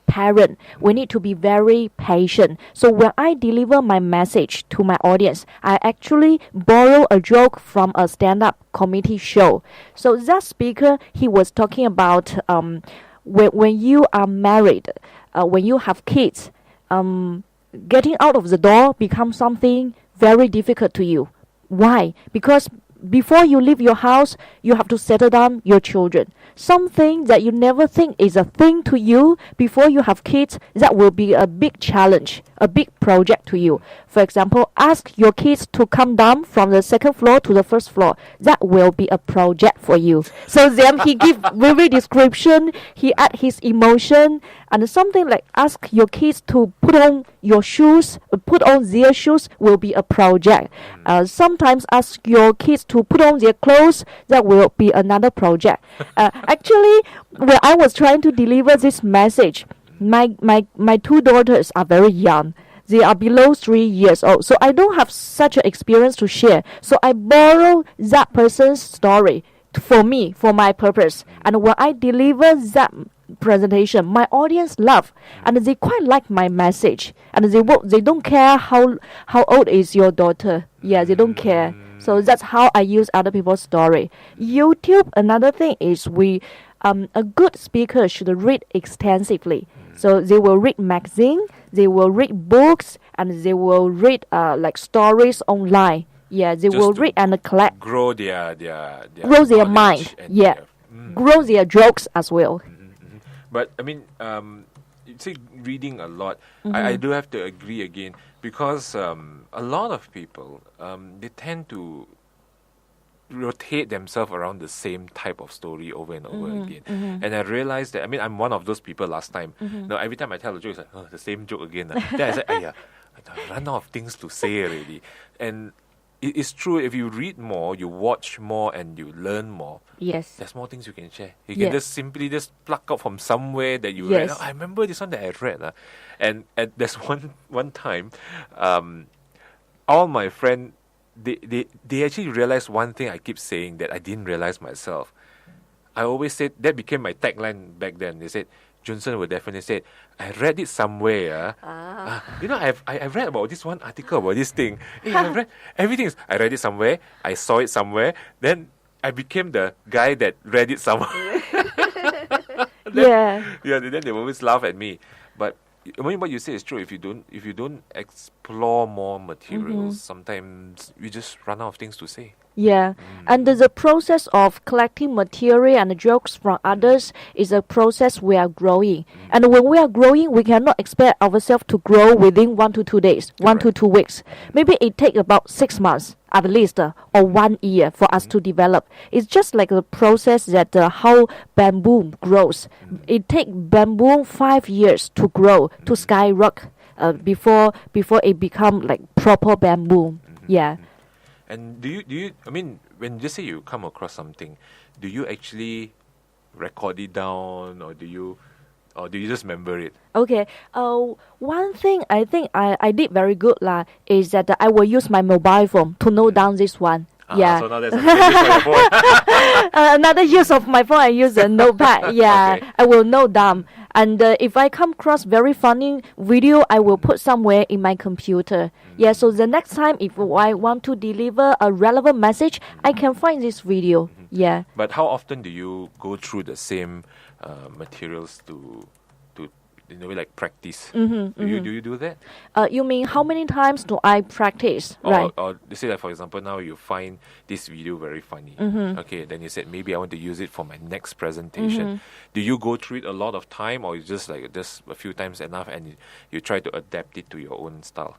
parent, we need to be very patient. So when I deliver my message to my audience, I actually borrow a joke from a stand-up comedy show. So that speaker, he was talking about when you are married, when you have kids, getting out of the door becomes something very difficult to you. Why? Because before you leave your house, you have to settle down your children. Something that you never think is a thing to you before you have kids, that will be a big challenge, a big project to you. For example, ask your kids to come down from the second floor to the first floor. That will be a project for you. So then he give vivid description, he add his emotion, and something like ask your kids to put on your shoes, put on their shoes will be a project. Sometimes ask your kids to put on their clothes, that will be another project. Actually, when I was trying to deliver this message, my two daughters are very young. They are below 3 years old. So I don't have such an experience to share. So I borrow that person's story for me, for my purpose. And when I deliver that presentation, my audience love, and they quite like my message. And they don't care how old is your daughter. Yeah, they don't care. So that's how I use other people's story. YouTube, another thing is a good speaker should read extensively. So they will read magazine, they will read books, and they will read like stories online. Yeah, they will read and collect. Grow their mind. Yeah, grow their jokes as well. But I mean, you say reading a lot. I do have to agree again, because a lot of people they tend to rotate themselves around the same type of story over and over again. And I realized that, I mean, I'm one of those people last time. Now, every time I tell a joke, it's like, oh, the same joke again. Then I said, I run out of things to say already. And it's true, if you read more, you watch more, and you learn more. Yes. There's more things you can share. You can just simply pluck out from somewhere that you read. Oh, I remember this one that I read. And there's one time, all my friends, they actually realized one thing I keep saying that I didn't realize myself. I always said, that became my tagline back then. They said, Junsern would definitely say, I read it somewhere. I read about this one article about this thing. Hey, I read everything. I read it somewhere. I saw it somewhere. Then I became the guy that read it somewhere. Then they always laugh at me. But I mean, what you say is true. If you don't explore more materials, sometimes we just run out of things to say. Yeah, and the process of collecting material and jokes from others is a process we are growing. And when we are growing, we cannot expect ourselves to grow within 1 to 2 days, 1 to 2 weeks. Maybe it takes about 6 months at least, or 1 year for us to develop. It's just like a process that how bamboo grows. It takes bamboo 5 years to grow, to skyrocket, before it become like proper bamboo. Yeah. And do you I mean, when you say you come across something, do you actually record it down, or do you just remember it? Okay. One thing I think I did very good is that I will use my mobile phone to note down this one. Yeah. So now that's your phone. Another use of my phone, I use a notepad. Yeah. Okay. I will note down. And if I come across very funny video, I will put somewhere in my computer. Yeah, so the next time if I want to deliver a relevant message, I can find this video. Yeah. But how often do you go through the same materials to in a way like practice? Do you do that? You mean how many times do I practice? Right. Or you say that, for example, now you find this video very funny. Okay, then you said maybe I want to use it for my next presentation. Do you go through it a lot of time, or you just like just a few times enough, and you try to adapt it to your own style?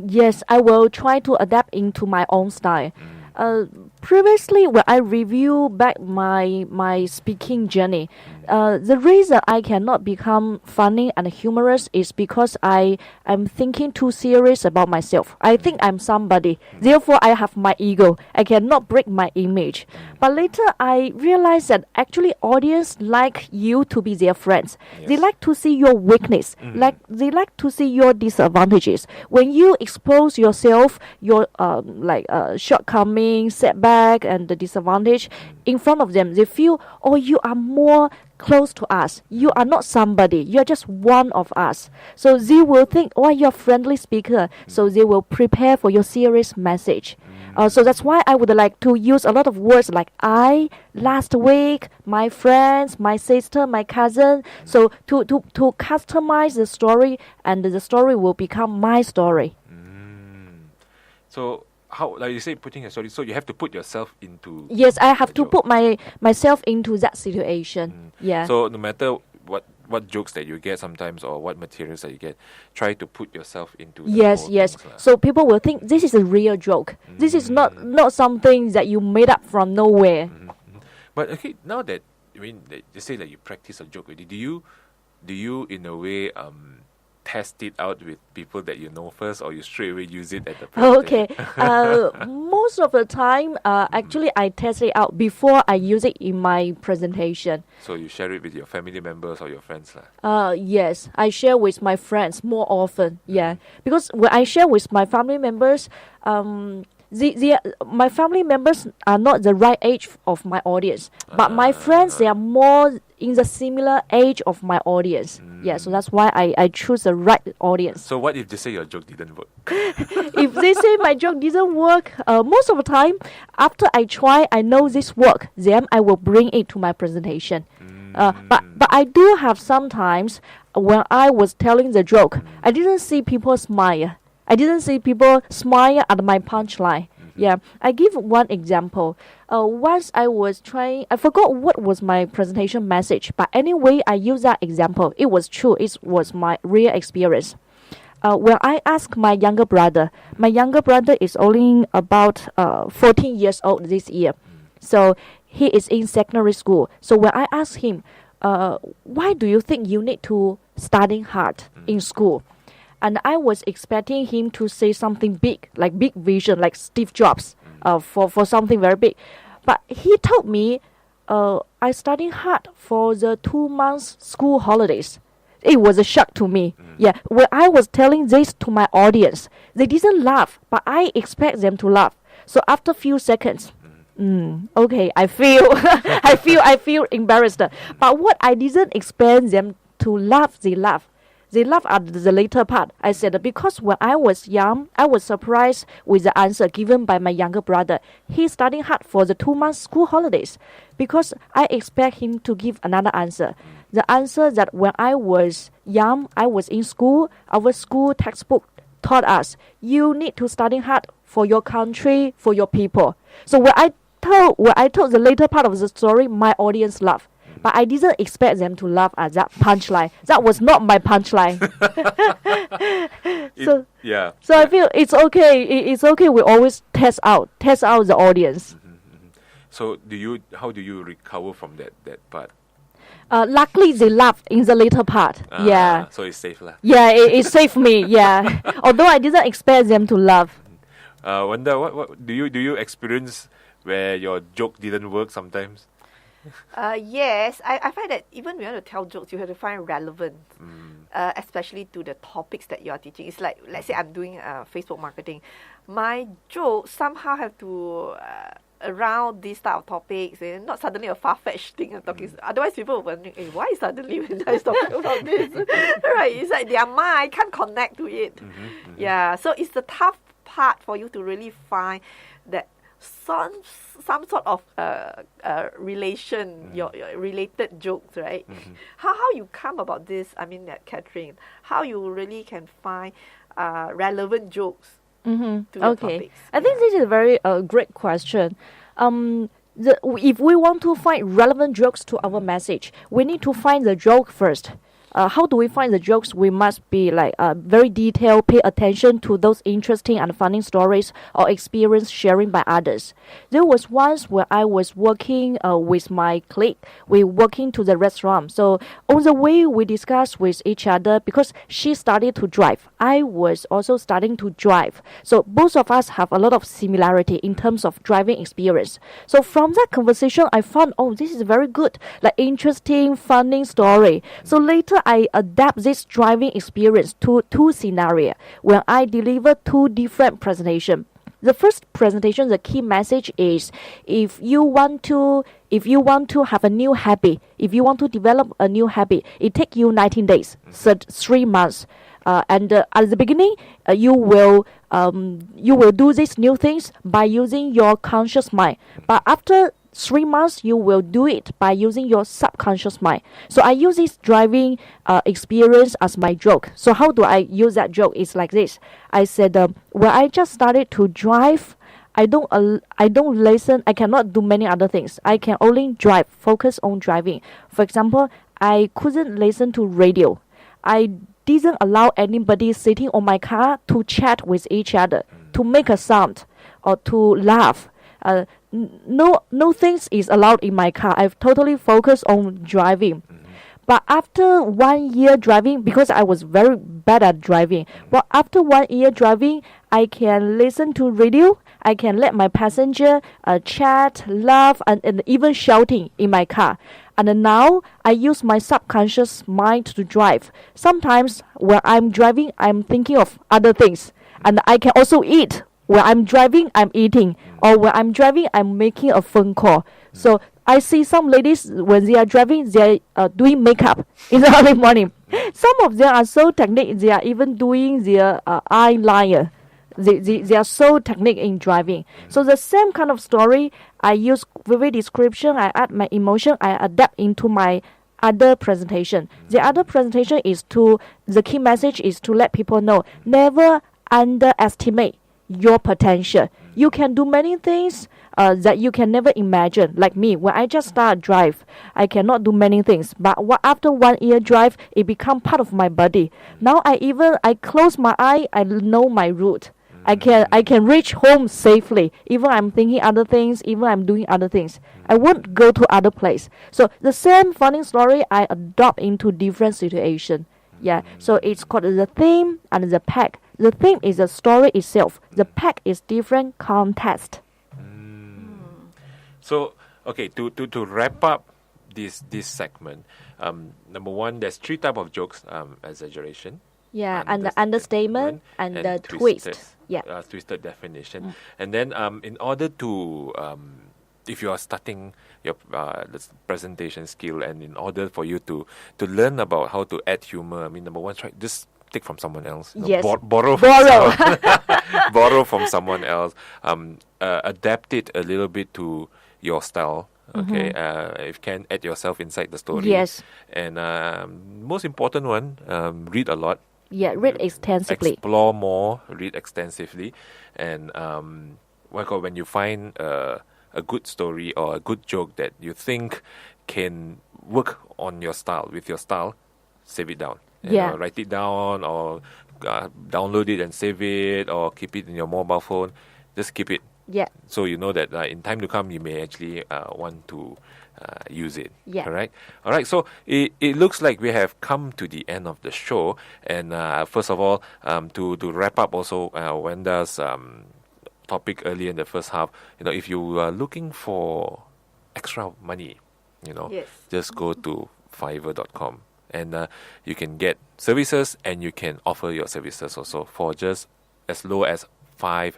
Yes, I will try to adapt into my own style. previously, when I review back my speaking journey, the reason I cannot become funny and humorous is because I am thinking too serious about myself. I think I'm somebody. Therefore, I have my ego. I cannot break my image. But later, I realized that actually audience like you to be their friends. Yes. They like to see your weakness. They like to see your disadvantages. When you expose yourself, your shortcomings, setback, and the disadvantage in front of them, they feel, oh, you are more close to us. You are not somebody. You are just one of us. So they will think, oh, you're a friendly speaker. So they will prepare for your serious message. So that's why I would like to use a lot of words like I, last week, my friends, my sister, my cousin. So to customize the story, and the story will become my story. So how, like you say, putting a story, so you have to put yourself into... Yes, I have to joke. put myself into that situation. Yeah. So no matter what jokes that you get sometimes, or what materials that you get, try to put yourself into the Yes, whole yes. things lah. So people will think this is a real joke. This is not something that you made up from nowhere. But okay, now that, I mean, you say that you practice a joke already, do you in a way test it out with people that you know first, or you straight away use it at the presentation? Okay. Most of the time, actually, I test it out before I use it in my presentation. So you share it with your family members or your friends lah? Yes, I share with my friends more often. Yeah, because when I share with my family members, my family members are not the right age of my audience, but my friends, they are more in the similar age of my audience. Yeah, so that's why I choose the right audience. So what if they say your joke didn't work? If they say my joke didn't work, most of the time, after I try, I know this work, then I will bring it to my presentation. But I do have sometimes when I was telling the joke, I didn't see people smile. I didn't see people smile at my punchline. Yeah, I give one example. Once I was trying, I forgot what was my presentation message, but anyway, I used that example. It was true. It was my real experience. When I asked my younger brother is only about 14 years old this year. So he is in secondary school. So when I asked him, why do you think you need to study hard in school? And I was expecting him to say something big, like big vision, like Steve Jobs, for something very big. But he told me, I studied hard for the 2 months school holidays. It was a shock to me. Yeah, when I was telling this to my audience, they didn't laugh, but I expect them to laugh. So after a few seconds, okay, I feel, I feel embarrassed. But what I didn't expect them to laugh, they laugh. They laughed at the later part. I said, because when I was young, I was surprised with the answer given by my younger brother. He studied hard for the 2 months school holidays, because I expect him to give another answer. The answer that when I was young, I was in school, our school textbook taught us, you need to study hard for your country, for your people. So when I told the later part of the story, my audience laughed. But I didn't expect them to laugh at that punchline. That was not my punchline. So I feel it's okay. It's okay. We always test out the audience. So how do you recover from that part? Luckily, they laughed in the later part. Yeah. So it's safe lah. Yeah, it saved me. Yeah. Although I didn't expect them to laugh. Vanda, what do you experience where your joke didn't work sometimes? Yes, I find that even when you want to tell jokes, you have to find relevant, especially to the topics that you are teaching. It's like, let's say I'm doing Facebook marketing. My jokes somehow have to around these type of topics, and not suddenly a far-fetched thing I'm talking. Otherwise, people will wonder, hey, why suddenly when I talking about this? Right? It's like their mind can't connect to it. Yeah, so it's the tough part for you to really find that some sort of relation, your related jokes, right? How you come about this? I mean, Catherine, how you really can find relevant jokes to your topics? I think this is a very great question. If we want to find relevant jokes to our message, we need to find the joke first. how do we find the jokes? We must be like very detailed, pay attention to those interesting and funny stories or experience sharing by others. There was once where I was working with my colleague. We walking to the restaurant. So on the way, we discussed with each other because she started to drive. I was also starting to drive. So both of us have a lot of similarity in terms of driving experience. So from that conversation, I found, oh, this is very good, like interesting, funny story. So later, I adapt this driving experience to two scenarios where I deliver two different presentations. The first presentation, the key message is if you want to have a new habit, if you want to develop a new habit, it takes you 19 days, so 3 months. And at the beginning, you will do these new things by using your conscious mind. But after 3 months, you will do it by using your subconscious mind. So I use this driving experience as my joke. So how do I use that joke? It's like this. I said, when I just started to drive, I don't listen. I cannot do many other things. I can only drive, focus on driving. For example, I couldn't listen to radio. I didn't allow anybody sitting on my car to chat with each other, to make a sound, or to laugh. No things is allowed in my car. I've totally focused on driving. But after 1 year driving, because I was very bad at driving, but after 1 year driving, I can listen to radio. I can let my passenger chat, laugh, and even shouting in my car. And now I use my subconscious mind to drive. Sometimes when I'm driving, I'm thinking of other things. And I can also eat. When I'm driving, I'm eating. Or when I'm driving, I'm making a phone call. So I see some ladies, when they are driving, they are doing makeup in the early morning. Some of them are so technique, they are even doing their eyeliner. They are so technique in driving. So the same kind of story, I use vivid description, I add my emotion, I adapt into my other presentation. The other presentation is the key message is to let people know, never underestimate your potential. You can do many things that you can never imagine. Like me, when I just start drive, I cannot do many things. But after 1 year drive, it become part of my body. Now I close my eye, I know my route. I can reach home safely. Even I'm thinking other things, even I'm doing other things. I won't go to other place. So the same funny story I adopt into different situation. Yeah. So it's called the theme and the pack. The theme is the story itself. The pack is different context. So okay, to wrap up this segment, number one, there's 3 types of jokes: exaggeration, and the understatement and the twist. Twisted definition. And then in order to if you are starting your presentation skill, and in order for you to learn about how to add humor, I mean, number one, try just take from someone else. Yes. Borrow from someone else. Adapt it a little bit to your style. Okay, if you can, add yourself inside the story. Yes. And most important one, read a lot. Yeah, read extensively. Explore more, read extensively, and when you find a good story or a good joke that you think can work on your style, with your style, save it down. Write it down, or download it and save it, or keep it in your mobile phone. Just keep it. Yeah. So you know that in time to come, you may actually want to use it. Yeah. Correct? All right. So it looks like we have come to the end of the show. And first of all, to wrap up also Vanda's topic earlier in the first half, if you are looking for extra money, Yes. just go to Fiverr.com. And you can get services, and you can offer your services also for just as low as $5.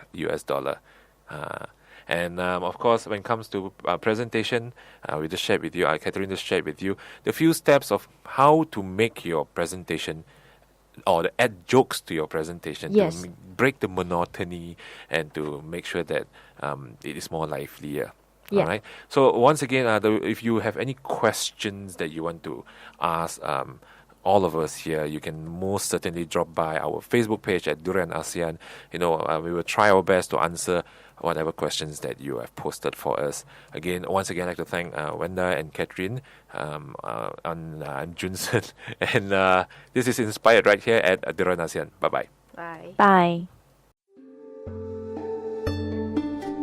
And of course, when it comes to presentation, we just shared with you, Catherine just shared with you the few steps of how to make your presentation, or to add jokes to your presentation, yes, to break the monotony and to make sure that it is more livelier. Yeah. All right. So once again, if you have any questions that you want to ask all of us here, you can most certainly drop by our Facebook page at Durian Asean. We will try our best to answer whatever questions that you have posted for us. Once again, I'd like to thank Vanda and Catherine. I'm Junsern, and this is Inspired right here at Durian Asean. Bye-bye. Bye. Bye.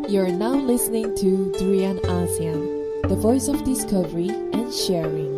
You're now listening to Durian ASEAN, the voice of discovery and sharing.